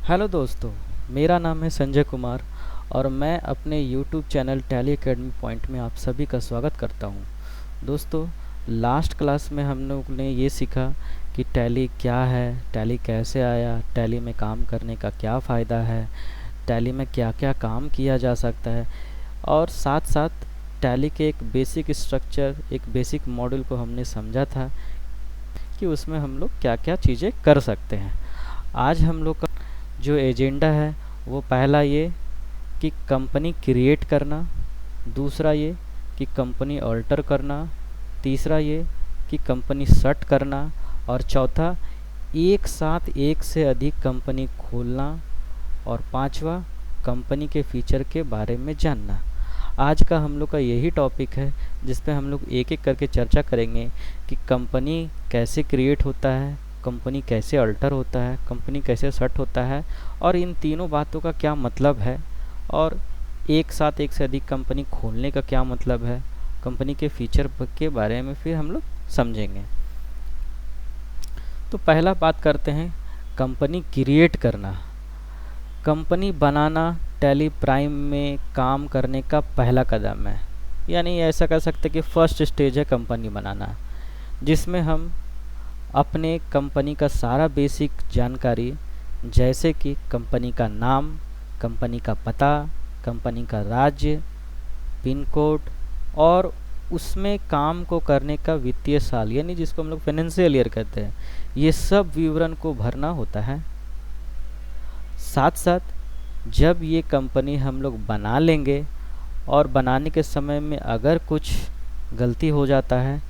Hello दोस्तों, मेरा नाम है संजय कुमार और मैं अपने YouTube channel tally academy point में आप सभी का स्वागत करता हूं। दोस्तों, लास्ट क्लास में हम लोग ने ये सीखा कि टैली क्या है, टैली कैसे आया, टैली में काम करने का क्या फ़ायदा है, टैली में क्या क्या काम किया जा सकता है और साथ साथ टैली के एक बेसिक स्ट्रक्चर, एक बेसिक मॉड्यूल को हमने समझा था कि उसमें हम लोग क्या क्या चीज़ें कर सकते हैं। आज हम लोग का जो एजेंडा है वो पहला ये कि कंपनी क्रिएट करना, दूसरा ये कि कंपनी ऑल्टर करना, तीसरा ये कि कंपनी सेट करना और चौथा एक साथ एक से अधिक कंपनी खोलना और पांचवा कंपनी के फीचर के बारे में जानना। आज का हम लोग का यही टॉपिक है जिस पे हम लोग एक एक करके चर्चा करेंगे कि कंपनी कैसे क्रिएट होता है, कंपनी कैसे अल्टर होता है, कंपनी कैसे सेट होता है और इन तीनों बातों का क्या मतलब है और एक साथ एक से अधिक कंपनी खोलने का क्या मतलब है, कंपनी के फीचर के बारे में फिर हम लोग समझेंगे। तो पहला बात करते हैं कंपनी क्रिएट करना। कंपनी बनाना टैली प्राइम में काम करने का पहला कदम है, यानी ऐसा कह सकते हैं कि फर्स्ट स्टेज है कंपनी बनाना, जिसमें हम अपने कंपनी का सारा बेसिक जानकारी जैसे कि कंपनी का नाम, कंपनी का पता, कंपनी का राज्य, पिन कोड और उसमें काम को करने का वित्तीय साल यानी जिसको हम लोग फाइनेंशियल ईयर कहते हैं, ये सब विवरण को भरना होता है। साथ साथ जब ये कंपनी हम लोग बना लेंगे और बनाने के समय में अगर कुछ गलती हो जाता है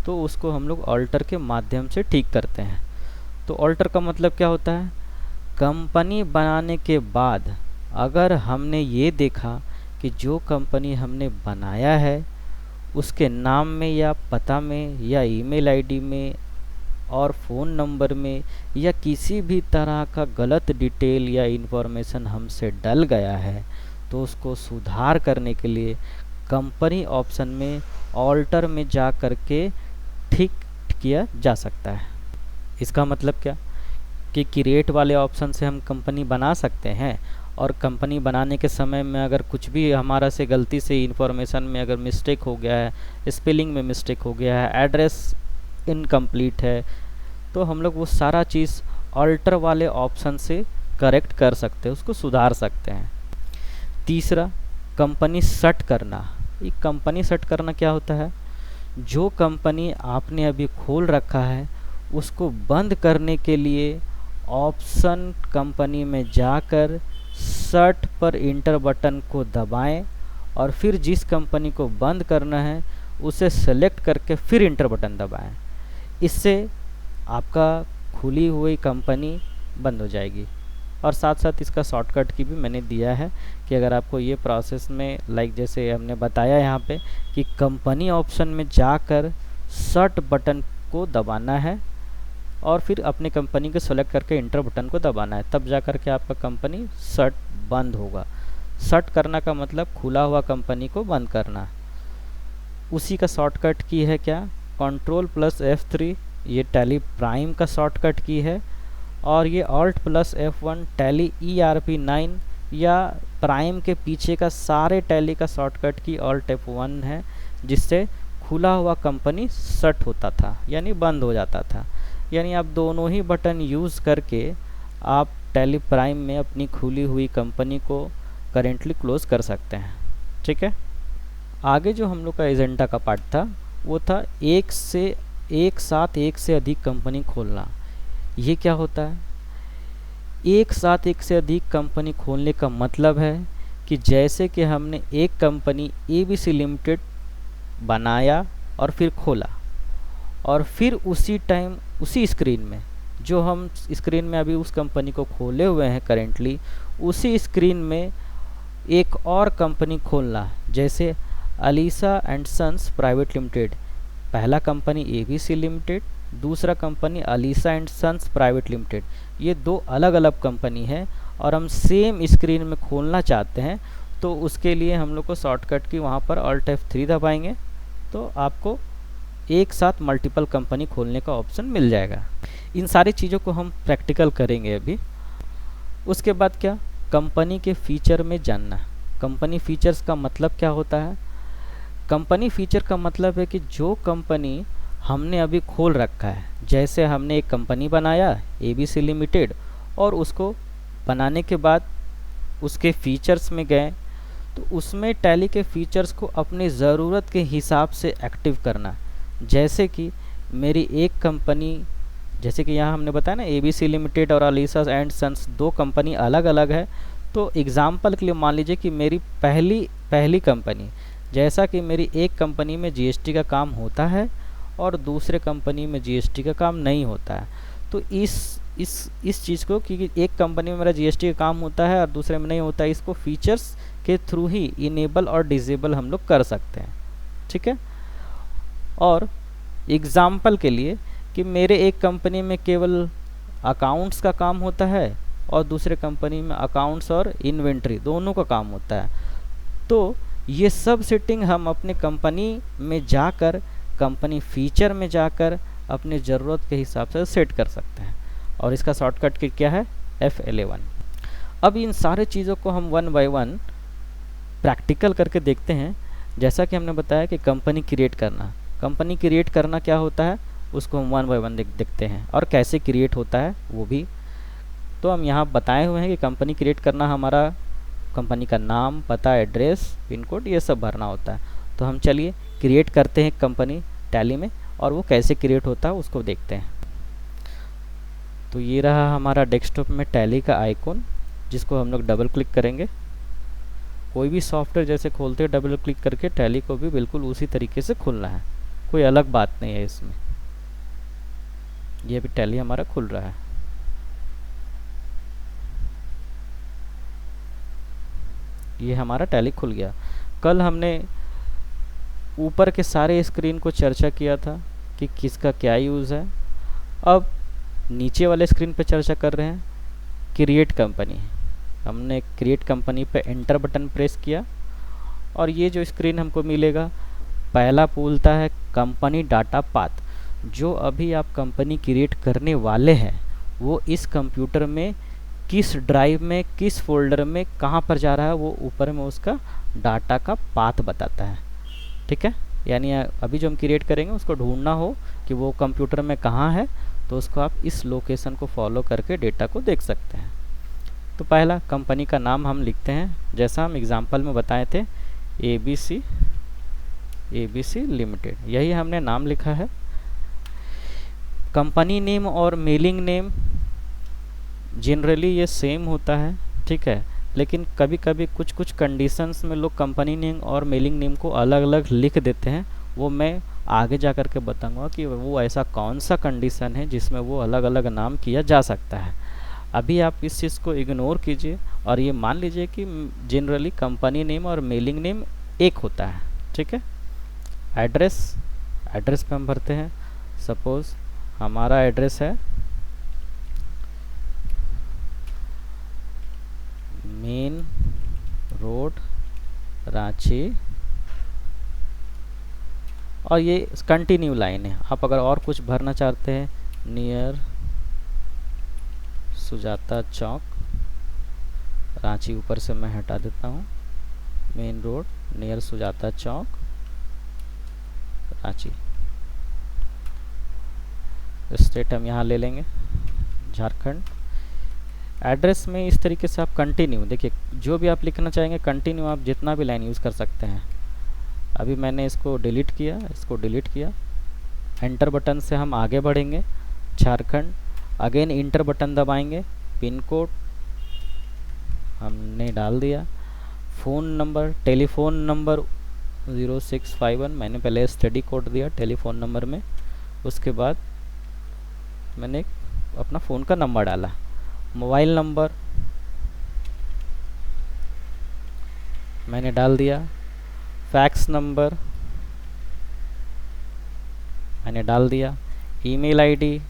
तो उसको हम लोग ऑल्टर के माध्यम से ठीक करते हैं। तो ऑल्टर का मतलब क्या होता है? कंपनी बनाने के बाद अगर हमने ये देखा कि जो कंपनी हमने बनाया है उसके नाम में या पता में या ईमेल आईडी में और फ़ोन नंबर में या किसी भी तरह का गलत डिटेल या इन्फॉर्मेशन हमसे डल गया है तो उसको सुधार करने के लिए कंपनी ऑप्शन में ऑल्टर में जा कर के ठीक किया जा सकता है। इसका मतलब क्या कि क्रिएट वाले ऑप्शन से हम कंपनी बना सकते हैं और कंपनी बनाने के समय में अगर कुछ भी हमारा से गलती से इन्फॉर्मेशन में अगर मिस्टेक हो गया है, स्पेलिंग में मिस्टेक हो गया है, एड्रेस इनकम्प्लीट है, तो हम लोग वो सारा चीज़ ऑल्टर वाले ऑप्शन से करेक्ट कर सकते हैं, उसको सुधार सकते हैं। तीसरा, कंपनी सेट करना। ये कंपनी सेट करना क्या होता है? जो कंपनी आपने अभी खोल रखा है उसको बंद करने के लिए ऑप्शन कंपनी में जाकर सेट पर इंटर बटन को दबाएं और फिर जिस कंपनी को बंद करना है उसे सेलेक्ट करके फिर इंटर बटन दबाएं। इससे आपका खुली हुई कंपनी बंद हो जाएगी। और साथ साथ इसका शॉर्टकट की भी मैंने दिया है कि अगर आपको ये प्रोसेस में जैसे हमने बताया यहाँ पे कि कंपनी ऑप्शन में जाकर सेट बटन को दबाना है और फिर अपने कंपनी को सेलेक्ट करके इंटर बटन को दबाना है, तब जा कर के आपका कंपनी सेट बंद होगा। सेट करना का मतलब खुला हुआ कंपनी को बंद करना। उसी का शॉर्टकट की है क्या? Ctrl+F3 ये टैली प्राइम का शॉर्टकट की है और ये Alt+F1 टैली ERP9 या प्राइम के पीछे का सारे टैली का शॉर्टकट की Alt+F1 है, जिससे खुला हुआ कंपनी सेट होता था यानी बंद हो जाता था। यानी आप दोनों ही बटन यूज़ करके आप टैली प्राइम में अपनी खुली हुई कंपनी को करेंटली क्लोज कर सकते हैं। ठीक है, आगे जो हम लोग का एजेंडा का पार्ट था वो था एक साथ एक से अधिक कंपनी खोलना। ये क्या होता है? एक साथ एक से अधिक कंपनी खोलने का मतलब है कि जैसे कि हमने एक कंपनी ABC लिमिटेड बनाया और फिर खोला और फिर उसी टाइम उसी स्क्रीन में, जो हम स्क्रीन में अभी उस कंपनी को खोले हुए हैं करेंटली, उसी स्क्रीन में एक और कंपनी खोलना, जैसे Alisa and sons private limited. पहला कंपनी ABC लिमिटेड, दूसरा company Alisa and sons private limited. ये दो अलग अलग कंपनी है और हम सेम स्क्रीन में खोलना चाहते हैं, तो उसके लिए हम लोग को शॉर्टकट की वहाँ पर Alt+F3 दबाएंगे तो आपको एक साथ मल्टीपल कंपनी खोलने का ऑप्शन मिल जाएगा। इन सारी चीज़ों को हम प्रैक्टिकल करेंगे अभी। उसके बाद क्या, कंपनी के फीचर में जानना। कंपनी फीचर्स का मतलब क्या होता है? कंपनी फीचर का मतलब है कि जो कंपनी हमने अभी खोल रखा है, जैसे हमने एक कंपनी बनाया ABC लिमिटेड, और उसको बनाने के बाद उसके फीचर्स में गए, तो उसमें टैली के फीचर्स को अपनी ज़रूरत के हिसाब से एक्टिव करना। जैसे कि मेरी एक कंपनी, जैसे कि यहाँ हमने बताया ना ABC लिमिटेड और अलीसा एंड सन्स, दो कंपनी अलग अलग है। तो एग्ज़ाम्पल के लिए मान लीजिए कि मेरी पहली कंपनी, जैसा कि मेरी एक कंपनी में GST का काम होता है और दूसरे कंपनी में GST का काम नहीं होता है। तो इस चीज़ को, क्योंकि एक कंपनी में मेरा GST का काम होता है और दूसरे में नहीं होता है, इसको फीचर्स के थ्रू ही इनेबल और डिसेबल हम लोग कर सकते हैं। ठीक है। और एग्ज़ाम्पल के लिए कि मेरे एक कंपनी में केवल अकाउंट्स का काम होता है और दूसरे कंपनी में अकाउंट्स और इन्वेंट्री दोनों का काम होता है, तो ये सब सेटिंग हम अपने कंपनी में जाकर, कंपनी फीचर में जाकर अपनी ज़रूरत के हिसाब से सेट कर सकते हैं। और इसका शॉर्टकट की क्या है, F11। अब इन सारे चीज़ों को हम वन बाय वन प्रैक्टिकल करके देखते हैं। जैसा कि हमने बताया कि कंपनी क्रिएट करना क्या होता है, उसको हम वन बाय वन देखते हैं, और कैसे क्रिएट होता है वो भी। तो हम यहाँ बताए हुए हैं कि कंपनी क्रिएट करना हमारा कंपनी का नाम, पता, एड्रेस, पिन कोड, ये सब भरना होता है। तो हम चलिए क्रिएट करते हैं कंपनी टैली में, और वो कैसे क्रिएट होता है उसको देखते हैं। तो ये रहा हमारा डेस्कटॉप में टैली का आइकॉन, जिसको हम लोग डबल क्लिक करेंगे। कोई भी सॉफ्टवेयर जैसे खोलते हैं डबल क्लिक करके, टैली को भी बिल्कुल उसी तरीके से खुलना है, कोई अलग बात नहीं है इसमें। ये अभी टैली हमारा खुल रहा है। ये हमारा टैली खुल गया। कल हमने ऊपर के सारे स्क्रीन को चर्चा किया था कि किसका क्या यूज़ है। अब नीचे वाले स्क्रीन पे चर्चा कर रहे हैं, क्रिएट कंपनी। हमने क्रिएट कंपनी पे एंटर बटन प्रेस किया, और ये जो स्क्रीन हमको मिलेगा, पहला बोलता है कंपनी डाटा पाथ। जो अभी आप कंपनी क्रिएट करने वाले हैं वो इस कंप्यूटर में किस ड्राइव में, किस फोल्डर में, कहाँ पर जा रहा है, वो ऊपर में उसका डाटा का पाथ बताता है। ठीक है। यानी अभी जो हम क्रिएट करेंगे उसको ढूंढना हो कि वो कंप्यूटर में कहाँ है, तो उसको आप इस लोकेशन को फॉलो करके डेटा को देख सकते हैं। तो पहला कंपनी का नाम हम लिखते हैं, जैसा हम एग्जाम्पल में बताए थे, ABC लिमिटेड, यही हमने नाम लिखा है। कंपनी नेम और मेलिंग नेम जनरली ये सेम होता है। ठीक है। लेकिन कभी कभी कुछ कंडीशंस में लोग कंपनी नेम और मेलिंग नेम को अलग अलग लिख देते हैं, वो मैं आगे जा कर के बताऊँगा कि वो ऐसा कौन सा कंडीशन है जिसमें वो अलग अलग नाम किया जा सकता है। अभी आप इस चीज़ को इग्नोर कीजिए और ये मान लीजिए कि जनरली कंपनी नेम और मेलिंग नेम एक होता है। ठीक है। एड्रेस पे हम भरते हैं। सपोज़ हमारा एड्रेस है मेन रोड रांची, और ये कंटिन्यू लाइन है। आप अगर और कुछ भरना चाहते हैं, नियर सुजाता चौक रांची, ऊपर से मैं हटा देता हूँ, मेन रोड नियर सुजाता चौक रांची। स्टेट हम यहाँ ले लेंगे झारखंड। एड्रेस में इस तरीके से आप कंटिन्यू, देखिए जो भी आप लिखना चाहेंगे कंटिन्यू आप जितना भी लाइन यूज़ कर सकते हैं। अभी मैंने इसको डिलीट किया, एंटर बटन से हम आगे बढ़ेंगे, झारखंड, अगेन इंटर बटन दबाएंगे, पिन कोड हमने डाल दिया, फ़ोन नंबर, टेलीफोन नंबर 0651, मैंने पहले स्टडी कोड दिया टेलीफोन नंबर में, उसके बाद मैंने अपना फ़ोन का नंबर डाला, मोबाइल नंबर मैंने डाल दिया, फैक्स नंबर मैंने डाल दिया, email ID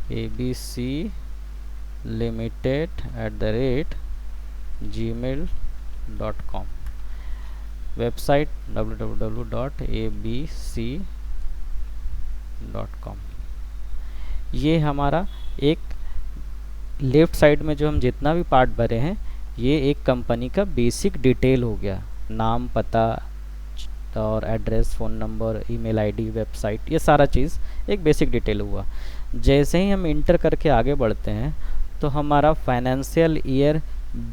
abclimited@gmail.com, website www.abc.com। ये हमारा एक लेफ़्ट साइड में जो हम जितना भी पार्ट भरे हैं ये एक कंपनी का बेसिक डिटेल हो गया, नाम, पता और address, phone number, email ID, website, ये सारा चीज़ एक बेसिक डिटेल हुआ। जैसे ही हम इंटर करके आगे बढ़ते हैं तो हमारा फाइनेंशियल ईयर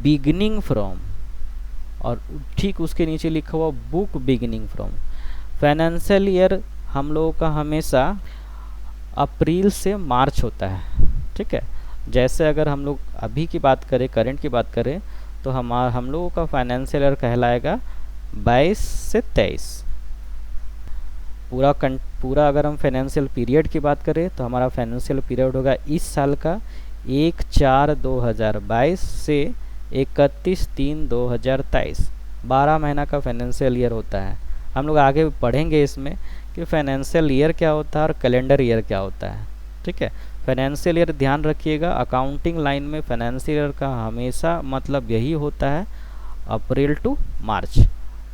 बिगिनिंग फ्रॉम, और ठीक उसके नीचे लिखा हुआ book beginning from. Financial year हम लोगों का हमेशा अप्रैल से मार्च होता है, ठीक है। जैसे अगर हम लोग अभी की बात करें, करंट की बात करें, तो हम लोगों का फाइनेंशियल ईयर कहलाएगा 22 से 23। पूरा अगर हम फाइनेंशियल पीरियड की बात करें तो हमारा फाइनेंशियल पीरियड होगा इस साल का 1/4/2022 से 31/3/2023। 12 महीना का फाइनेंशियल ईयर होता है। हम लोग आगे पढ़ेंगे इसमें कि फाइनेंशियल ईयर क्या होता है और कैलेंडर ईयर क्या होता है, ठीक है। फाइनेंशियल ईयर ध्यान रखिएगा, अकाउंटिंग लाइन में फाइनेंशियल ईयर का हमेशा मतलब यही होता है अप्रैल टू मार्च,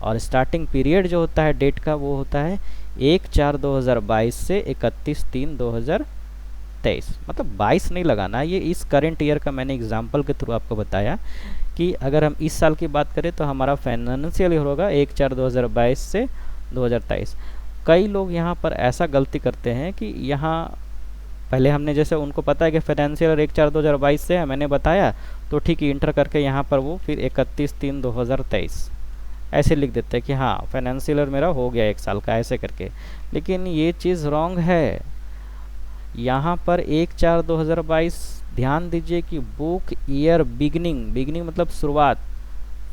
और स्टार्टिंग पीरियड जो होता है डेट का वो होता है 1/4/2022 से 31/3/2023। मतलब 22 नहीं लगाना, ये इस करंट ईयर का मैंने एग्जांपल के थ्रू आपको बताया कि अगर हम इस साल की बात करें तो हमारा फाइनेंशियल ईयर होगा 1/4/2022 से 2023। कई लोग यहाँ पर ऐसा गलती करते हैं कि यहाँ पहले हमने जैसे उनको पता है कि फाइनेंशियल ईयर 1/4/2022 से है, मैंने बताया तो ठीक है, इंटर करके यहाँ पर वो फिर 31/3/2023 ऐसे लिख देते हैं कि हाँ फाइनेंशियल ईयर मेरा हो गया एक साल का, ऐसे करके। लेकिन ये चीज़ रॉन्ग है। यहाँ पर 1/4/2022 ध्यान दीजिए कि बुक ईयर बिगिनिंग मतलब शुरुआत,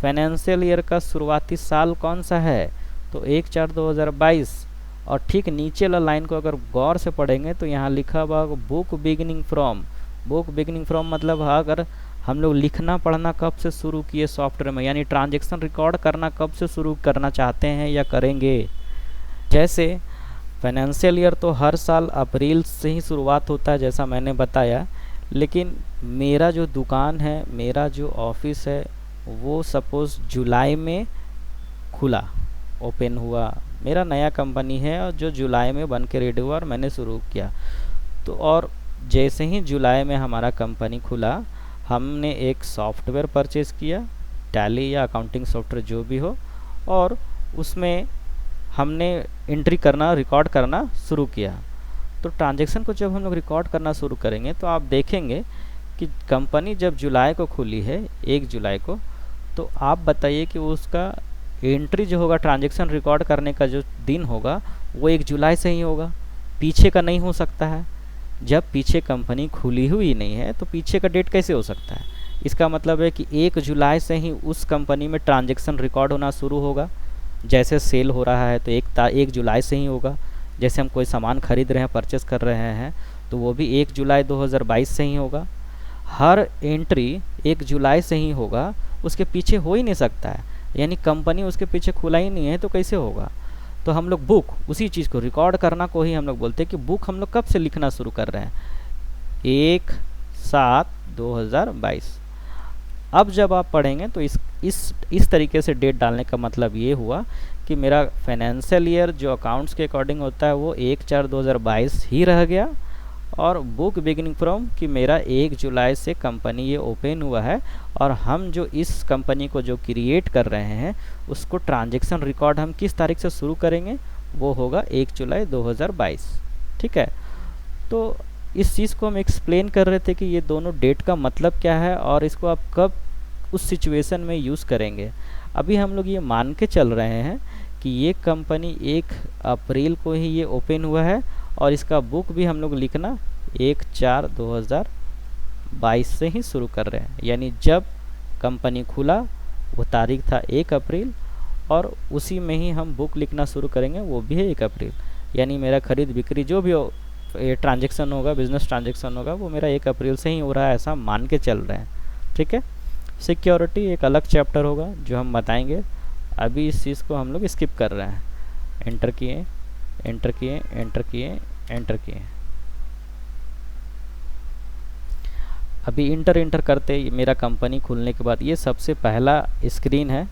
फाइनेंशियल ईयर का शुरुआती साल कौन सा है, तो 1/4/2022। और ठीक नीचे वाला लाइन को अगर गौर से पढ़ेंगे तो यहाँ लिखा हुआ book beginning from. Book beginning from मतलब अगर हम लोग लिखना पढ़ना कब से शुरू किए सॉफ्टवेयर में, यानी ट्रांजैक्शन रिकॉर्ड करना कब से शुरू करना चाहते हैं या करेंगे। जैसे फाइनेंशियल ईयर तो हर साल अप्रैल से ही शुरुआत होता है जैसा मैंने बताया, लेकिन मेरा जो दुकान है, मेरा जो ऑफिस है, वो सपोज़ जुलाई में खुला, ओपन हुआ, मेरा नया कंपनी है और जो जुलाई में बन के रेडी हुआ और मैंने शुरू किया। तो और जैसे ही जुलाई में हमारा कंपनी खुला, हमने एक सॉफ्टवेयर परचेज़ किया, टैली या अकाउंटिंग सॉफ्टवेयर जो भी हो, और उसमें हमने एंट्री करना, रिकॉर्ड करना शुरू किया। तो ट्रांजैक्शन को जब हम लोग रिकॉर्ड करना शुरू करेंगे तो आप देखेंगे कि कंपनी जब जुलाई को खुली है, 1 जुलाई को, तो आप बताइए कि उसका एंट्री जो होगा, ट्रांजैक्शन रिकॉर्ड करने का जो दिन होगा वो 1 जुलाई से ही होगा, पीछे का नहीं हो सकता है। जब पीछे कंपनी खुली हुई नहीं है तो पीछे का डेट कैसे हो सकता है। इसका मतलब है कि 1 जुलाई से ही उस कंपनी में ट्रांजैक्शन रिकॉर्ड होना शुरू होगा। जैसे सेल हो रहा है तो 1 जुलाई से ही होगा। जैसे हम कोई सामान खरीद रहे हैं, परचेस कर रहे हैं, तो वो भी 1 जुलाई 2022 से ही होगा। हर एंट्री 1 जुलाई से ही होगा, उसके पीछे हो ही नहीं सकता है। यानी कंपनी उसके पीछे खुला ही नहीं है तो कैसे होगा। तो हम लोग बुक, उसी चीज़ को रिकॉर्ड करना को ही हम लोग बोलते हैं कि बुक हम लोग कब से लिखना शुरू कर रहे हैं, 1/7/2022। अब जब आप पढ़ेंगे तो इस तरीके से डेट डालने का मतलब ये हुआ कि मेरा फाइनेंशियल ईयर जो अकाउंट्स के अकॉर्डिंग होता है वो 1/4/2022 ही रह गया, और बुक बिगिनिंग फ्रॉम कि मेरा 1 जुलाई से कंपनी ये ओपन हुआ है, और हम जो इस कंपनी को जो क्रिएट कर रहे हैं उसको ट्रांजैक्शन रिकॉर्ड हम किस तारीख से शुरू करेंगे, वो होगा 1 जुलाई 2022, ठीक है। तो इस चीज़ को हम एक्सप्लेन कर रहे थे कि ये दोनों डेट का मतलब क्या है और इसको आप कब उस सिचुएशन में यूज़ करेंगे। अभी हम लोग ये मान के चल रहे हैं कि ये कंपनी 1 अप्रैल को ही ये ओपन हुआ है, और इसका बुक भी हम लोग लिखना 1/4/2022 से ही शुरू कर रहे हैं। यानी जब कंपनी खुला वो तारीख था 1 अप्रैल, और उसी में ही हम बुक लिखना शुरू करेंगे, वो भी है 1 अप्रैल। यानी मेरा खरीद बिक्री जो भी हो, ट्रांजैक्शन होगा, बिजनेस ट्रांजैक्शन होगा, वो मेरा 1 अप्रैल से ही हो रहा है, ऐसा मान के चल रहे हैं, ठीक है। सिक्योरिटी एक अलग चैप्टर होगा जो हम बताएंगे। अभी इस चीज़ को हम लोग स्किप कर रहे हैं। एंटर किए, एंटर किए, एंटर किए, एंटर किए। अभी इंटर करते मेरा कंपनी खुलने के बाद ये सबसे पहला स्क्रीन है।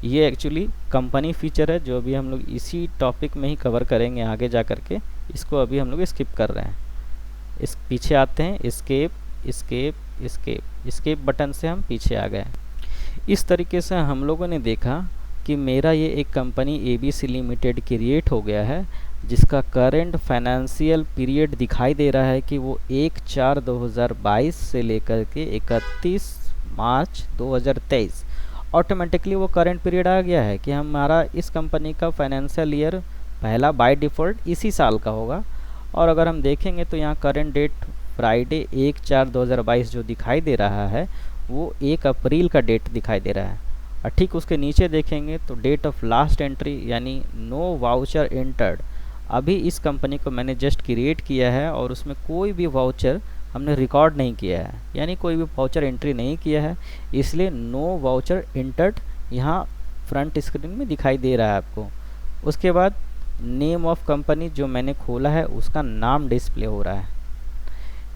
ये एक्चुअली कंपनी फीचर है जो अभी हम लोग इसी टॉपिक में ही कवर करेंगे आगे जा कर के। इसको अभी हम लोग स्किप कर रहे हैं। इस पीछे आते हैं, escape escape escape escape button से हम पीछे आ गए। इस तरीके से हम लोगों ने देखा कि मेरा ये एक कंपनी ABC लिमिटेड क्रिएट हो गया है, जिसका करंट फाइनेंशियल पीरियड दिखाई दे रहा है कि वो 1/4/2022 से लेकर के 31 मार्च 2023 ऑटोमेटिकली वो करंट पीरियड आ गया है कि हमारा इस कंपनी का फाइनेंशियल ईयर पहला बाय डिफ़ॉल्ट इसी साल का होगा। और अगर हम देखेंगे तो यहाँ करंट डेट फ्राइडे 1/4/2022 जो दिखाई दे रहा है वो 1 अप्रैल का डेट दिखाई दे रहा है। और ठीक उसके नीचे देखेंगे तो डेट ऑफ लास्ट एंट्री यानी नो वाउचर एंटर्ड। अभी इस कंपनी को मैंने जस्ट क्रिएट किया है और उसमें कोई भी वाउचर हमने रिकॉर्ड नहीं किया है, यानी कोई भी वाउचर एंट्री नहीं किया है, इसलिए नो वाउचर एंटर्ड यहाँ फ्रंट स्क्रीन में दिखाई दे रहा है आपको। उसके बाद नेम ऑफ कंपनी जो मैंने खोला है उसका नाम डिस्प्ले हो रहा है।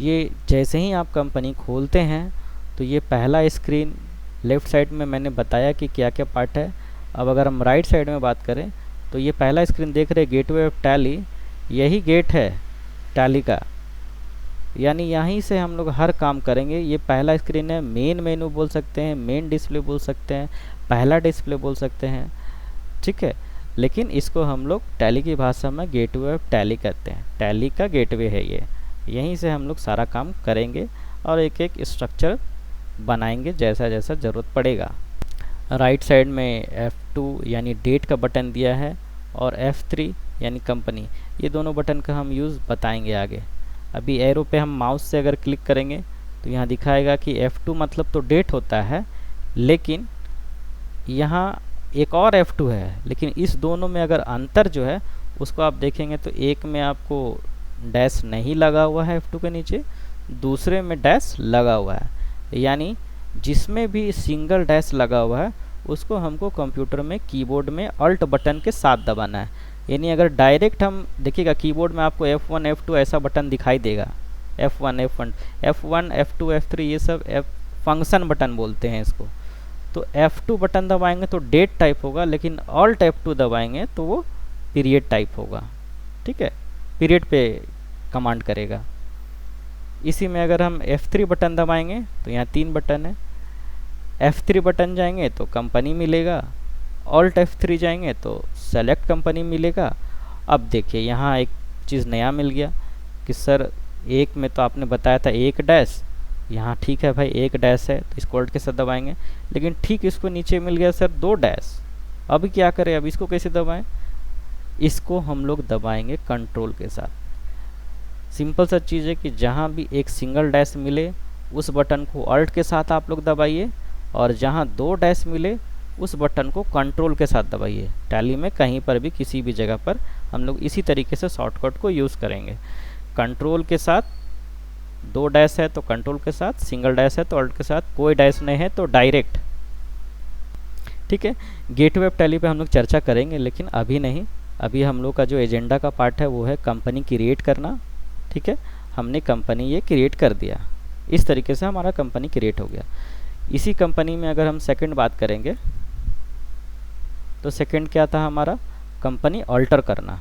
ये जैसे ही आप कंपनी खोलते हैं तो ये पहला स्क्रीन लेफ़्ट साइड में मैंने बताया कि क्या क्या पार्ट है। अब अगर हम राइट साइड में बात करें तो ये पहला स्क्रीन देख रहे हैं गेटवे ऑफ टैली, यही गेट है टैली का, यानी यहीं से हम लोग हर काम करेंगे। ये पहला स्क्रीन है, मेन मेनू बोल सकते हैं, मेन डिस्प्ले बोल सकते हैं, पहला डिस्प्ले बोल सकते हैं, ठीक है। लेकिन इसको हम लोग टैली की भाषा में गेटवे ऑफ टैली कहते हैं, टैली का गेटवे है ये। यहीं से हम लोग सारा काम करेंगे और एक एक स्ट्रक्चर बनाएंगे जैसा जैसा ज़रूरत पड़ेगा। राइट साइड में F2 यानी डेट का बटन दिया है और F3 यानी कंपनी, ये दोनों बटन का हम यूज़ बताएंगे आगे। अभी एरो पे हम माउस से अगर क्लिक करेंगे तो यहाँ दिखाएगा कि F2 मतलब तो डेट होता है, लेकिन यहाँ एक और F2 है, लेकिन इस दोनों में अगर अंतर जो है उसको आप देखेंगे तो एक में आपको डैश नहीं लगा हुआ है F2 के नीचे, दूसरे में डैश लगा हुआ है। यानी जिसमें भी सिंगल डैश लगा हुआ है उसको हमको कंप्यूटर में कीबोर्ड में अल्ट बटन के साथ दबाना है। यानी अगर डायरेक्ट हम देखिएगा कीबोर्ड में आपको F1 F2 ऐसा बटन दिखाई देगा, F1 F1 F1 F2 F3 ये सब फंक्शन बटन बोलते हैं इसको। तो F2 बटन दबाएंगे तो डेट टाइप होगा, लेकिन अल्ट F2 दबाएंगे तो वो पीरियड टाइप होगा, ठीक है, पीरियड पे कमांड करेगा। इसी में अगर हम F3 बटन दबाएंगे तो यहाँ 3 बटन है, F3 बटन जाएंगे तो कंपनी मिलेगा, ऑल्ट F3 जाएंगे तो सेलेक्ट कंपनी मिलेगा। अब देखिए यहाँ एक चीज़ नया मिल गया कि सर एक में तो आपने बताया था 1 डैश, यहाँ ठीक है भाई 1 डैश है तो इसको ऑल्ट के साथ दबाएंगे, लेकिन ठीक इसको नीचे मिल गया सर 2 डैश। अब क्या करें, अब इसको कैसे दबाएं? इसको हम लोग दबाएंगे कंट्रोल के साथ। सिंपल सा चीज़ है कि जहाँ भी एक सिंगल डैश मिले उस बटन को अल्ट के साथ आप लोग दबाइए, और जहाँ 2 डैश मिले उस बटन को कंट्रोल के साथ दबाइए। टैली में कहीं पर भी किसी भी जगह पर हम लोग इसी तरीके से शॉर्टकट को यूज़ करेंगे। कंट्रोल के साथ, 2 डैश है तो कंट्रोल के साथ, सिंगल डैश है तो अल्ट के साथ, कोई डैश नहीं है तो डायरेक्ट, ठीक है। गेटवे ऑफ टैली पे हम लोग चर्चा करेंगे, लेकिन अभी नहीं। अभी हम लोग का जो एजेंडा का पार्ट है वो है कंपनी क्रिएट करना, ठीक है। हमने कंपनी ये क्रिएट कर दिया, इस तरीके से हमारा कंपनी क्रिएट हो गया। इसी कंपनी में अगर हम सेकंड बात करेंगे तो सेकंड क्या था हमारा, कंपनी अल्टर करना।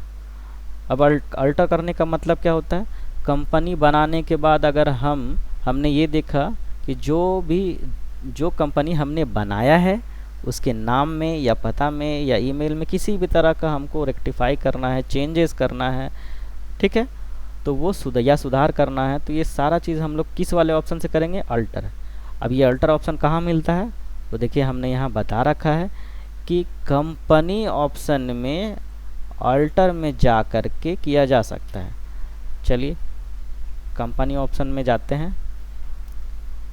अब अल्टर करने का मतलब क्या होता है, कंपनी बनाने के बाद अगर हमने ये देखा कि जो कंपनी हमने बनाया है उसके नाम में या पता में या ईमेल में किसी भी तरह का हमको रेक्टिफाई करना है, चेंजेस करना है, ठीक है, तो वो सुधार करना है, तो ये सारा चीज़ हम लोग किस वाले ऑप्शन से करेंगे, अल्टर। अब ये अल्टर ऑप्शन कहाँ मिलता है, तो देखिए हमने यहाँ बता रखा है कि कंपनी ऑप्शन में अल्टर में जा कर के किया जा सकता है। चलिए कंपनी ऑप्शन में जाते हैं।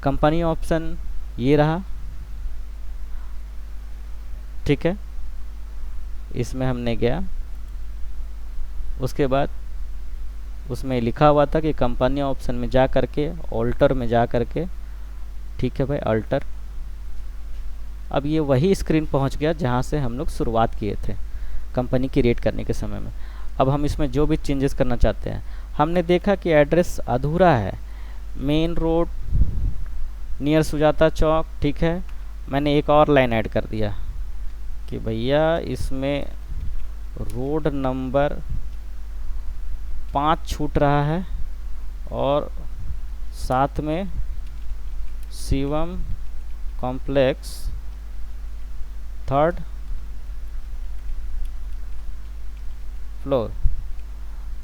कंपनी ऑप्शन ये रहा, ठीक है, इसमें हमने गया, उसके बाद उसमें लिखा हुआ था कि कंपनी ऑप्शन में जा करके ऑल्टर में जा करके, ठीक है भाई अल्टर। अब ये वही स्क्रीन पहुंच गया जहां से हम लोग शुरुआत किए थे कंपनी क्रिएट करने के समय में। अब हम इसमें जो भी चेंजेस करना चाहते हैं, हमने देखा कि एड्रेस अधूरा है, मेन रोड नियर सुजाता चौक, ठीक है। मैंने एक और लाइन ऐड कर दिया कि भैया इसमें रोड नंबर 5 छूट रहा है और साथ में शिवम कॉम्प्लेक्स, थर्ड फ्लोर।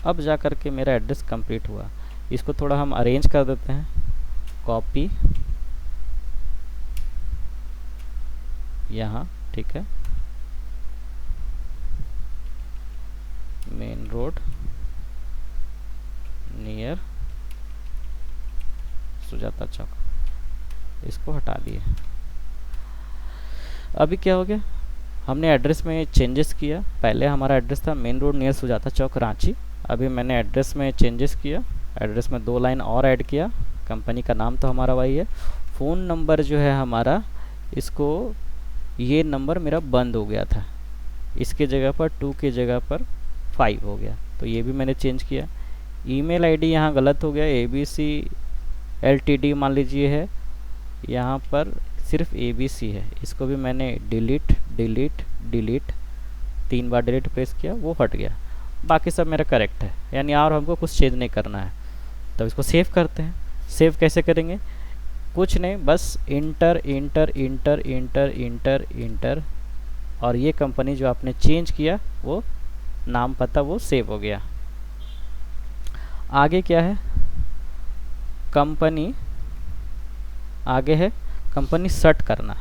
अब जा कर के मेरा एड्रेस कंप्लीट हुआ। इसको थोड़ा हम अरेंज कर देते हैं, कॉपी यहाँ, ठीक है, मेन रोड नियर सुजाता चौक, इसको हटा दिए। अभी क्या हो गया, हमने एड्रेस में चेंजेस किया। पहले हमारा एड्रेस था मेन रोड नियर सुजाता चौक रांची, अभी मैंने एड्रेस में चेंजेस किया, एड्रेस में 2 लाइन और ऐड किया। कंपनी का नाम तो हमारा वही है। फ़ोन नंबर जो है हमारा, इसको ये नंबर मेरा बंद हो गया था, इसके जगह पर 2 की जगह पर 5 हो गया, तो ये भी मैंने चेंज किया। ईमेल आईडी यहाँ गलत हो गया, ABC LTD मान लीजिए है, यहाँ पर सिर्फ ABC है, इसको भी मैंने डिलीट डिलीट डिलीट 3 बार डिलीट प्रेस किया, वो हट गया। बाकी सब मेरा करेक्ट है, यानी और हमको कुछ चेंज नहीं करना है। तब इसको सेव करते हैं। सेव कैसे करेंगे, कुछ नहीं, बस inter inter inter inter inter inter, और ये कंपनी जो आपने चेंज किया वो नाम पता वो सेव हो गया। आगे क्या है, कंपनी, आगे है कंपनी सेट करना।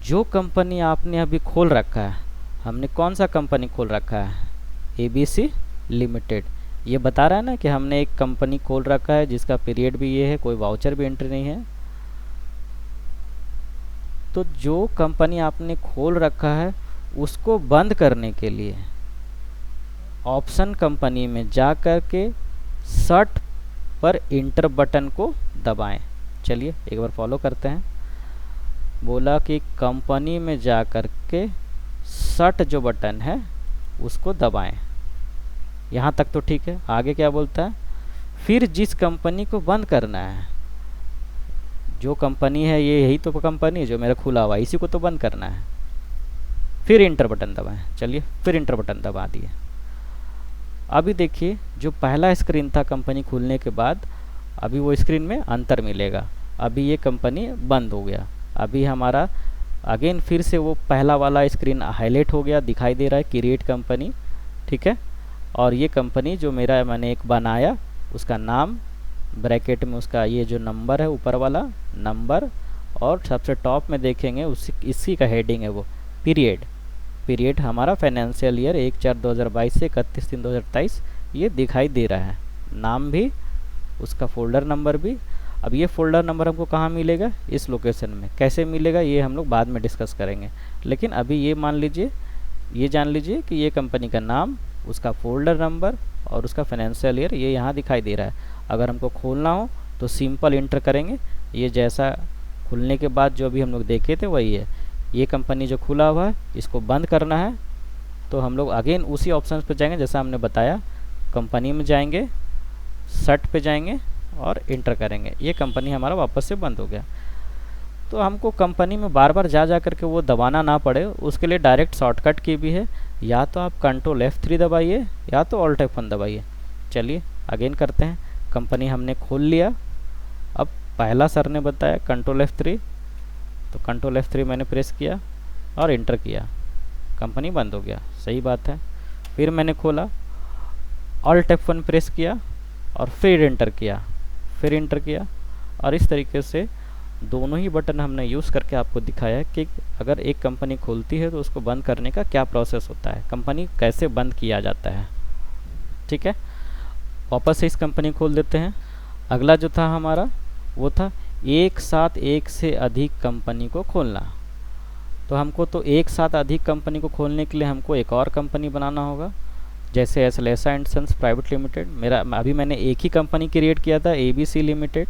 जो कंपनी आपने अभी खोल रखा है, हमने कौन सा कंपनी खोल रखा है, ABC लिमिटेड, ये बता रहा है ना कि हमने एक कंपनी खोल रखा है जिसका पीरियड भी ये है, कोई वाउचर भी एंट्री नहीं है। तो जो कंपनी आपने खोल रखा है उसको बंद करने के लिए ऑप्शन कंपनी में जा कर के शट पर इंटर बटन को दबाएं। चलिए एक बार फॉलो करते हैं। बोला कि कंपनी में जा कर के शट जो बटन है उसको दबाएं। यहाँ तक तो ठीक है। आगे क्या बोलता है, फिर जिस कंपनी को बंद करना है, जो कंपनी है ये यही तो कंपनी जो मेरा खुला हुआ है, इसी को तो बंद करना है। फिर इंटर बटन दबाएं। चलिए फिर इंटर बटन दबा दिए। अभी देखिए जो पहला स्क्रीन था कंपनी खुलने के बाद, अभी वो स्क्रीन में अंतर मिलेगा। अभी ये कंपनी बंद हो गया। अभी हमारा अगेन फिर से वो पहला वाला स्क्रीन हाईलाइट हो गया, दिखाई दे रहा है क्रिएट कंपनी, ठीक है। और ये कंपनी जो मेरा मैंने एक बनाया, उसका नाम ब्रैकेट में उसका ये जो नंबर है ऊपर वाला नंबर, और सबसे टॉप में देखेंगे इसी का हेडिंग है वो पीरियड। पीरियड हमारा फाइनेंशियल ईयर 1/4/2022 से 31/3/2023 ये दिखाई दे रहा है। नाम भी, उसका फोल्डर नंबर भी। अब ये फोल्डर नंबर हमको कहाँ मिलेगा, इस लोकेशन में। कैसे मिलेगा ये हम लोग बाद में डिस्कस करेंगे, लेकिन अभी ये मान लीजिए, ये जान लीजिए कि ये कंपनी का नाम, उसका फोल्डर नंबर और उसका फाइनेंशियल ईयर ये यहाँ दिखाई दे रहा है। अगर हमको खोलना हो तो सिंपल इंटर करेंगे, ये जैसा खुलने के बाद जो अभी हम लोग देखे थे वही है। ये कंपनी जो खुला हुआ है इसको बंद करना है तो हम लोग अगेन उसी ऑप्शन पे जाएंगे जैसा हमने बताया। कंपनी में जाएंगे, सर्ट पे जाएंगे और इंटर करेंगे। ये कंपनी हमारा वापस से बंद हो गया। तो हमको कंपनी में बार बार जा करके वो दबाना ना पड़े, उसके लिए डायरेक्ट शॉर्टकट की भी है। या तो आप कंट्रोल F3 दबाइए या तो ऑल्ट F1 दबाइए। चलिए अगेन करते हैं। कंपनी हमने खोल लिया। अब पहला सर ने बताया कंट्रोल F3, तो कंट्रोल F3 मैंने प्रेस किया और इंटर किया, कंपनी बंद हो गया। सही बात है। फिर मैंने खोला, ऑल्ट F1 प्रेस किया और फिर इंटर किया, फिर इंटर किया। और इस तरीके से दोनों ही बटन हमने यूज़ करके आपको दिखाया है कि अगर एक कंपनी खुलती है तो उसको बंद करने का क्या प्रोसेस होता है, कंपनी कैसे बंद किया जाता है। ठीक है, वापस से इस कंपनी खोल देते हैं। अगला जो था हमारा वो था एक साथ एक से अधिक कंपनी को खोलना। तो हमको तो एक साथ अधिक कंपनी को खोलने के लिए हमको एक और कंपनी बनाना होगा, जैसे SLSA and sons private limited. अभी मैंने एक ही कंपनी क्रिएट किया था ABC लिमिटेड।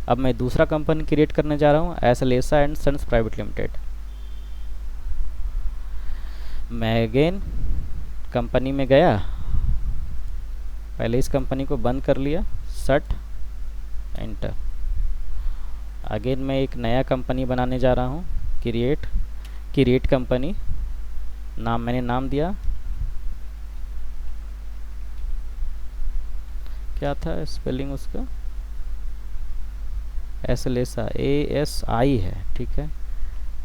अब मैं दूसरा कंपनी क्रिएट करने जा रहा हूँ SLSA and sons private limited. मैं अगेन कंपनी में गया, पहले इस कंपनी को बंद कर लिया, शट एंटर। अगेन मैं एक नया कंपनी बनाने जा रहा हूँ, क्रिएट कंपनी। मैंने नाम दिया क्या था स्पेलिंग उसका, एसलेसा, ASI है, ठीक है,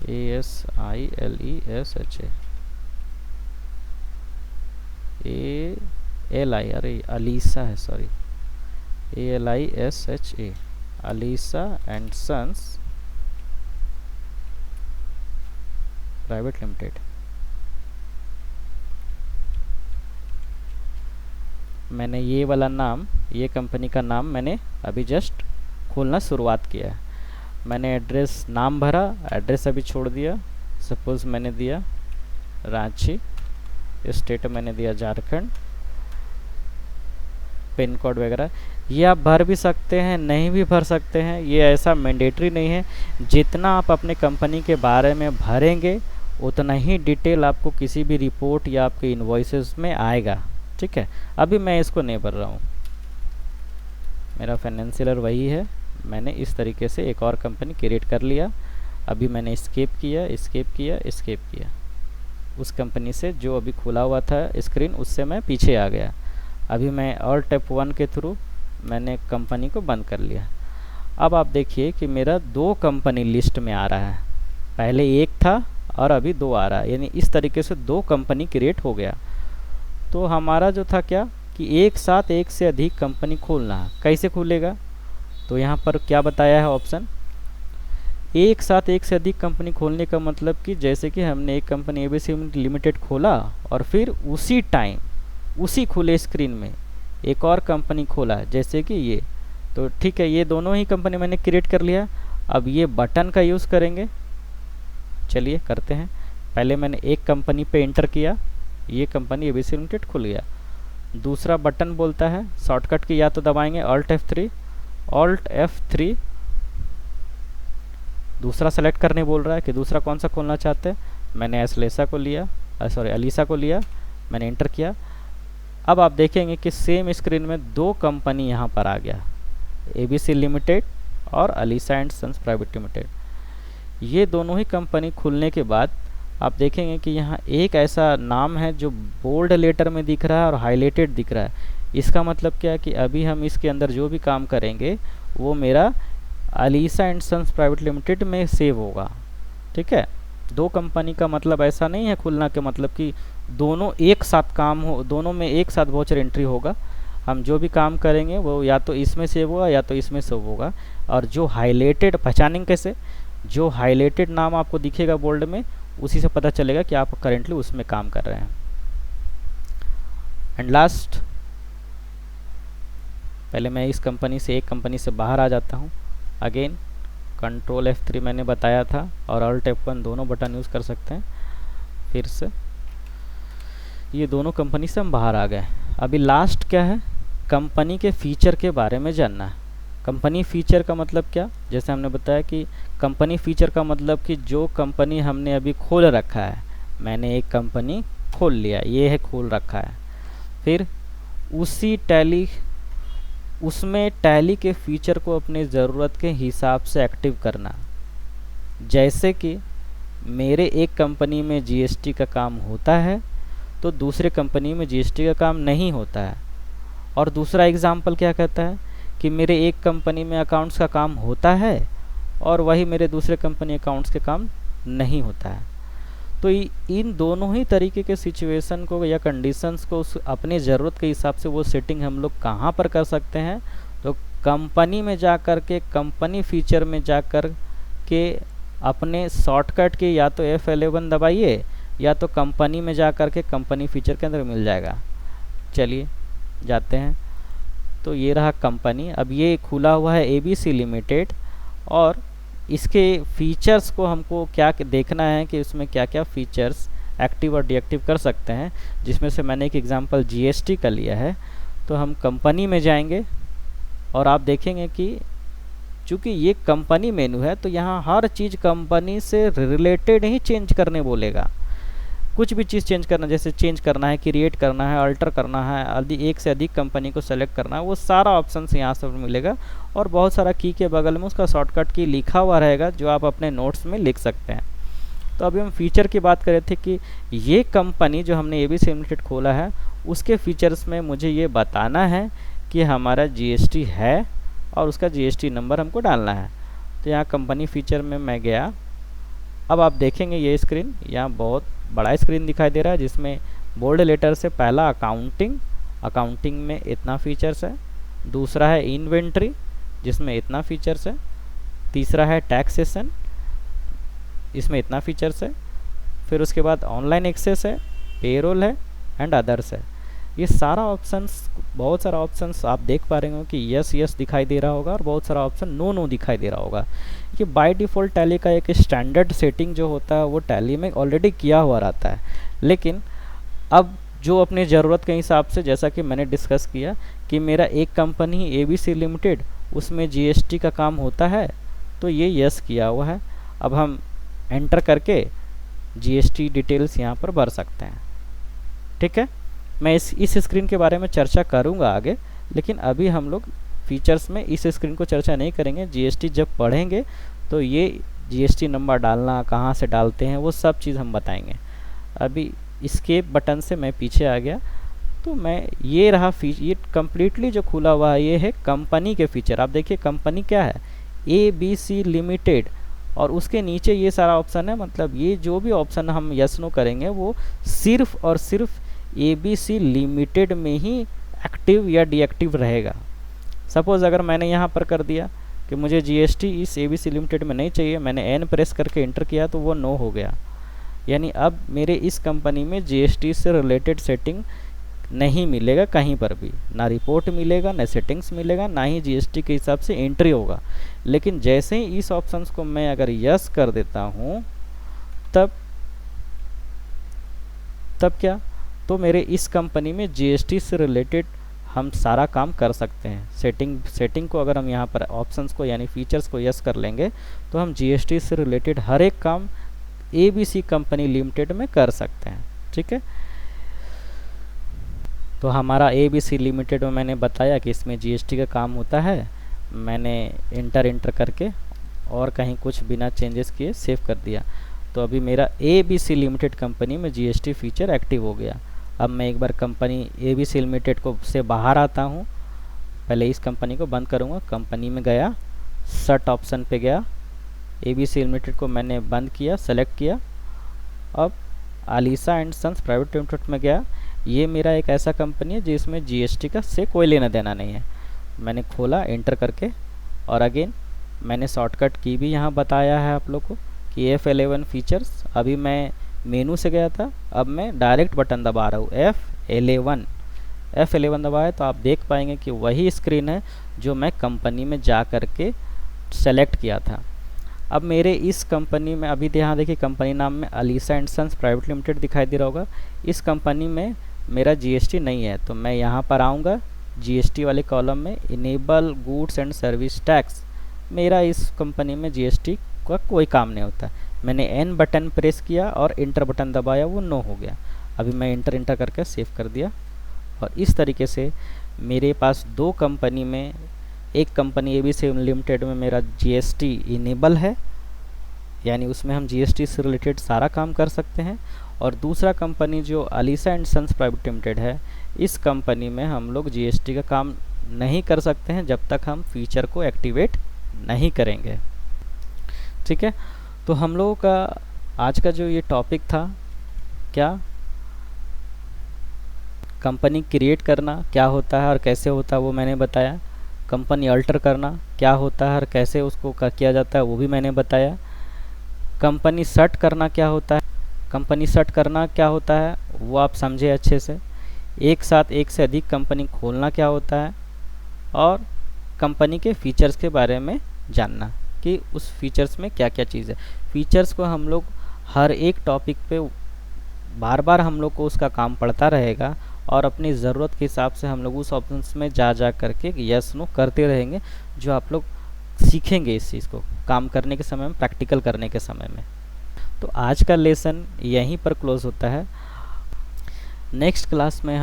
ASILESHA, ALI, अरे अलीसा है, sorry, ALISHA, Alisa and sons private limited. मैंने ये वाला नाम, ये कंपनी का नाम मैंने अभी जस्ट खोलना शुरुआत किया है। मैंने एड्रेस नाम भरा, एड्रेस अभी छोड़ दिया, सपोज़ मैंने दिया रांची, स्टेट मैंने दिया झारखंड, पिन कोड वगैरह ये आप भर भी सकते हैं, नहीं भी भर सकते हैं, ये ऐसा मैंडेटरी नहीं है। जितना आप अपने कंपनी के बारे में भरेंगे उतना ही डिटेल आपको किसी भी रिपोर्ट या आपके इनवॉइसेस में आएगा, ठीक है। अभी मैं इसको नहीं भर रहा हूँ, मेरा फाइनेंशियल वही है, मैंने इस तरीके से एक और कंपनी क्रिएट कर लिया। अभी मैंने एस्केप किया, एस्केप किया, एस्केप किया, उस कंपनी से जो अभी खुला हुआ था स्क्रीन उससे मैं पीछे आ गया। अभी मैं Alt F1 के थ्रू मैंने कंपनी को बंद कर लिया। अब आप देखिए कि मेरा 2 कंपनी लिस्ट में आ रहा है, पहले एक था और अभी 2 आ रहा है, यानी इस तरीके से 2 कंपनी क्रिएट हो गया। तो हमारा जो था क्या कि एक साथ एक से अधिक कंपनी खोलना है, कैसे खुलेगा, तो यहाँ पर क्या बताया है ऑप्शन, एक साथ एक से अधिक कंपनी खोलने का मतलब कि जैसे कि हमने एक कंपनी ABC लिमिटेड खोला और फिर उसी टाइम उसी खुले स्क्रीन में एक और कंपनी खोला, जैसे कि ये, तो ठीक है, ये दोनों ही कंपनी मैंने क्रिएट कर लिया। अब ये बटन का यूज़ करेंगे, चलिए करते हैं। पहले मैंने एक कंपनी पे इंटर किया, ये कंपनी ABC लिमिटेड खुल गया। दूसरा बटन बोलता है शॉर्टकट की, या तो दबाएंगे Alt F3, दूसरा सेलेक्ट करने बोल रहा है कि दूसरा कौन सा खोलना चाहते हैं। मैंने एसलेसा को लिया, सॉरी अलीसा को लिया, मैंने इंटर किया। अब आप देखेंगे कि सेम स्क्रीन में 2 कंपनी यहाँ पर आ गया, ABC लिमिटेड और Alisa and sons private limited. ये दोनों ही कंपनी खुलने के बाद आप देखेंगे कि यहाँ एक ऐसा नाम है जो बोल्ड लेटर में दिख रहा है और हाईलाइटेड दिख रहा है। इसका मतलब क्या है कि अभी हम इसके अंदर जो भी काम करेंगे वो मेरा Alisa and sons private limited में सेव होगा, ठीक है। 2 कंपनी का मतलब ऐसा नहीं है खुलना के मतलब कि दोनों एक साथ काम हो, दोनों में एक साथ वाउचर एंट्री होगा। हम जो भी काम करेंगे वो या तो इसमें सेव होगा या तो इसमें सेव होगा। और जो हाईलाइटेड, पहचानेंगे कैसे, जो हाईलाइटेड नाम आपको दिखेगा बोल्ड में उसी से पता चलेगा कि आप करेंटली उसमें काम कर रहे हैं। एंड लास्ट, पहले मैं इस कंपनी से, एक कंपनी से बाहर आ जाता हूँ। अगेन Ctrl F3 मैंने बताया था और Alt F1 दोनों बटन यूज़ कर सकते हैं। फिर से ये दोनों कंपनी से हम बाहर आ गए। अभी लास्ट क्या है, कंपनी के फीचर के बारे में जानना है। कंपनी फीचर का मतलब क्या, जैसे हमने बताया कि कंपनी फीचर का मतलब कि जो कंपनी हमने अभी खोल रखा है, मैंने एक कंपनी खोल लिया, ये है खोल रखा है, फिर उसी टैली, उसमें टैली के फीचर को अपने ज़रूरत के हिसाब से एक्टिव करना। जैसे कि मेरे एक कंपनी में GST का काम होता है तो दूसरे कंपनी में GST का काम नहीं होता है। और दूसरा एग्जाम्पल क्या कहता है कि मेरे एक कंपनी में अकाउंट्स का काम होता है और वही मेरे दूसरे कंपनी अकाउंट्स के काम नहीं होता है। तो इन दोनों ही तरीके के सिचुएशन को या कंडीशंस को अपने ज़रूरत के हिसाब से वो सेटिंग हम लोग कहाँ पर कर सकते हैं, तो कंपनी में जा कर के, कंपनी फीचर में जा कर के अपने शॉर्टकट के या तो F11 दबाइए या तो कंपनी में जा कर के कंपनी फीचर के अंदर मिल जाएगा। चलिए जाते हैं। तो ये रहा कंपनी। अब ये खुला हुआ है ABC लिमिटेड और इसके फीचर्स को हमको क्या देखना है कि उसमें क्या क्या फीचर्स एक्टिव और डीएक्टिव कर सकते हैं, जिसमें से मैंने एक एग्जांपल GST का लिया है। तो हम कंपनी में जाएंगे और आप देखेंगे कि चूँकि ये कंपनी मेनू है तो यहाँ हर चीज़ कंपनी से रिलेटेड ही चेंज करने बोलेगा। कुछ भी चीज़ चेंज करना, जैसे चेंज करना है, क्रिएट करना है, अल्टर करना है, यदि एक से अधिक कंपनी को सेलेक्ट करना है, वो सारा ऑप्शन यहाँ से मिलेगा। और बहुत सारा की के बगल में उसका शॉर्टकट की लिखा हुआ रहेगा जो आप अपने नोट्स में लिख सकते हैं। तो अभी हम फीचर की बात कर रहे थे कि ये कंपनी जो हमने ABC लिमिटेड खोला है उसके फीचर्स में मुझे ये बताना है कि हमारा जीएसटी है और उसका जीएसटी नंबर हमको डालना है। तो यहाँ कंपनी फीचर में मैं गया। अब आप देखेंगे ये स्क्रीन, यहाँ बहुत बड़ा स्क्रीन दिखाई दे रहा है जिसमें बोल्ड लेटर से पहला अकाउंटिंग, अकाउंटिंग में इतना फीचर्स है। दूसरा है इन्वेंट्री जिसमें इतना फीचर्स है। तीसरा है टैक्सेशन, इसमें इतना फीचर्स है। फिर उसके बाद ऑनलाइन एक्सेस है, पेरोल है एंड अदर्स है। ये सारा ऑप्शंस, बहुत सारा ऑप्शंस आप देख पा रहे हो कि यस यस दिखाई दे रहा होगा और बहुत सारा ऑप्शन नो नो दिखाई दे रहा होगा। ये बाय डिफ़ॉल्ट टैली का एक स्टैंडर्ड सेटिंग जो होता है वो टैली में ऑलरेडी किया हुआ रहता है। लेकिन अब जो अपनी ज़रूरत के हिसाब से, जैसा कि मैंने डिस्कस किया कि मेरा एक कंपनी एबीसी लिमिटेड, उसमें जीएसटी का काम होता है, तो ये यस किया हुआ है। अब हम एंटर करके जीएसटी डिटेल्स यहाँ पर भर सकते हैं। ठीक है, मैं इस स्क्रीन के बारे में चर्चा करूँगा आगे, लेकिन अभी हम लोग फीचर्स में इस स्क्रीन को चर्चा नहीं करेंगे। जीएसटी जब पढ़ेंगे तो ये जीएसटी नंबर डालना, कहाँ से डालते हैं, वो सब चीज़ हम बताएंगे। अभी एस्केप बटन से मैं पीछे आ गया तो मैं ये रहा ये कम्प्लीटली जो खुला हुआ है ये है कंपनी के फीचर। आप देखिए कंपनी क्या है, एबीसी लिमिटेड, और उसके नीचे ये सारा ऑप्शन है। मतलब ये जो भी ऑप्शन हम यस नो करेंगे वो सिर्फ और सिर्फ एबीसी लिमिटेड में ही एक्टिव या डीएक्टिव रहेगा। सपोज़ अगर मैंने यहाँ पर कर दिया कि मुझे जीएसटी इस एबीसी लिमिटेड में नहीं चाहिए, मैंने एन प्रेस करके इंटर किया तो वो नो हो गया। यानी अब मेरे इस कंपनी में जीएसटी से रिलेटेड सेटिंग नहीं मिलेगा कहीं पर भी, ना रिपोर्ट मिलेगा, ना सेटिंग्स मिलेगा, ना ही जीएसटी के हिसाब से एंट्री होगा। लेकिन जैसे ही इस ऑप्शंस को मैं अगर यस कर देता हूँ तब क्या, तो मेरे इस कंपनी में जीएसटी से रिलेटेड हम सारा काम कर सकते हैं। सेटिंग को अगर हम यहाँ पर ऑप्शंस को यानी फीचर्स को यस कर लेंगे तो हम जीएसटी से रिलेटेड हर एक काम एबीसी कंपनी लिमिटेड में कर सकते हैं। ठीक है, तो हमारा एबीसी लिमिटेड में मैंने बताया कि इसमें जीएसटी का काम होता है। मैंने इंटर करके और कहीं कुछ बिना चेंजेस किए सेव कर दिया। तो अभी मेरा एबीसी लिमिटेड कंपनी में जीएसटी फीचर एक्टिव हो गया। अब मैं एक बार कंपनी एबीसी लिमिटेड को से बाहर आता हूँ। पहले इस कंपनी को बंद करूँगा। कंपनी में गया, शट ऑप्शन पे गया, एबीसी लिमिटेड को मैंने बंद किया, सेलेक्ट किया। अब Alisa and sons private limited में गया। ये मेरा एक ऐसा कंपनी है जिसमें जीएसटी का से कोई लेना देना नहीं है। मैंने खोला इंटर करके, और अगेन मैंने शॉर्टकट की भी यहाँ बताया है आप लोग को कि F11 फीचर्स। अभी मैं मेनू से गया था, अब मैं डायरेक्ट बटन दबा रहा हूँ F11 दबाया तो आप देख पाएंगे कि वही स्क्रीन है जो मैं कंपनी में जा कर के सेलेक्ट किया था। अब मेरे इस कंपनी में अभी यहाँ देखिए कंपनी नाम में Alisa and sons private limited दिखाई दे रहा होगा। इस कंपनी में मेरा जीएसटी नहीं है, तो मैं यहाँ पर आऊँगा जीएसटी वाले कॉलम में, enable goods and service tax. मेरा इस कंपनी में जीएसटी का कोई काम नहीं होता। मैंने एन बटन प्रेस किया और इंटर बटन दबाया, वो नो हो गया। अभी मैं इंटर करके सेव कर दिया। और इस तरीके से मेरे पास दो कंपनी में, एक कंपनी एबीसी लिमिटेड में मेरा जीएसटी इनेबल है, यानी उसमें हम जीएसटी से रिलेटेड सारा काम कर सकते हैं। और दूसरा कंपनी जो Alisa and sons private limited है, इस कंपनी में हम लोग जीएसटी का काम नहीं कर सकते हैं जब तक हम फीचर को एक्टिवेट नहीं करेंगे। ठीक है, तो हम लोगों का आज का जो ये टॉपिक था, क्या कंपनी क्रिएट करना क्या होता है और कैसे होता है वो मैंने बताया। कंपनी अल्टर करना क्या होता है और कैसे उसको किया जाता है वो भी मैंने बताया। कंपनी शट करना क्या होता है, कंपनी शट करना क्या होता है वो आप समझे अच्छे से। एक साथ एक से अधिक कंपनी खोलना क्या होता है, और कंपनी के फीचर्स के बारे में जानना कि उस फीचर्स में क्या क्या चीज़ है। फीचर्स को हम लोग हर एक टॉपिक पे बार बार हम लोग को उसका काम पड़ता रहेगा, और अपनी ज़रूरत के हिसाब से हम लोग उस ऑप्शंस में जा करके यस नो करते रहेंगे, जो आप लोग सीखेंगे इस चीज़ को काम करने के समय में, प्रैक्टिकल करने के समय में। तो आज का लेसन यहीं पर क्लोज होता है। नेक्स्ट क्लास में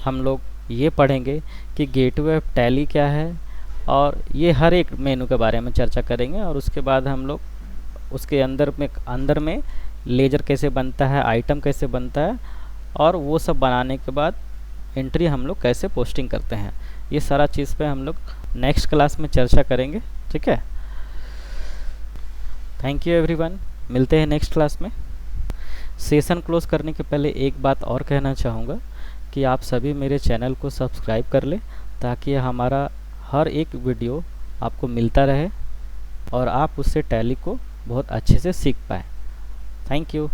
हम लोग ये पढ़ेंगे कि गेटवे ऑफ टैली क्या है, और ये हर एक मेनू के बारे में चर्चा करेंगे। और उसके बाद हम लोग उसके अंदर में लेजर कैसे बनता है, आइटम कैसे बनता है, और वो सब बनाने के बाद एंट्री हम लोग कैसे पोस्टिंग करते हैं। ये सारा चीज़ पे हम लोग नेक्स्ट क्लास में चर्चा करेंगे, ठीक है। थैंक यू एवरीवन, मिलते हैं नेक्स्ट क्लास में। सेशन क्लोज करने के पहले एक बात और कहना चाहूँगा कि आप सभी मेरे चैनल को सब्सक्राइब कर लें, ताकि हमारा हर एक वीडियो आपको मिलता रहे और आप उससे टैली को बहुत अच्छे से सीख पाएँ। Thank you.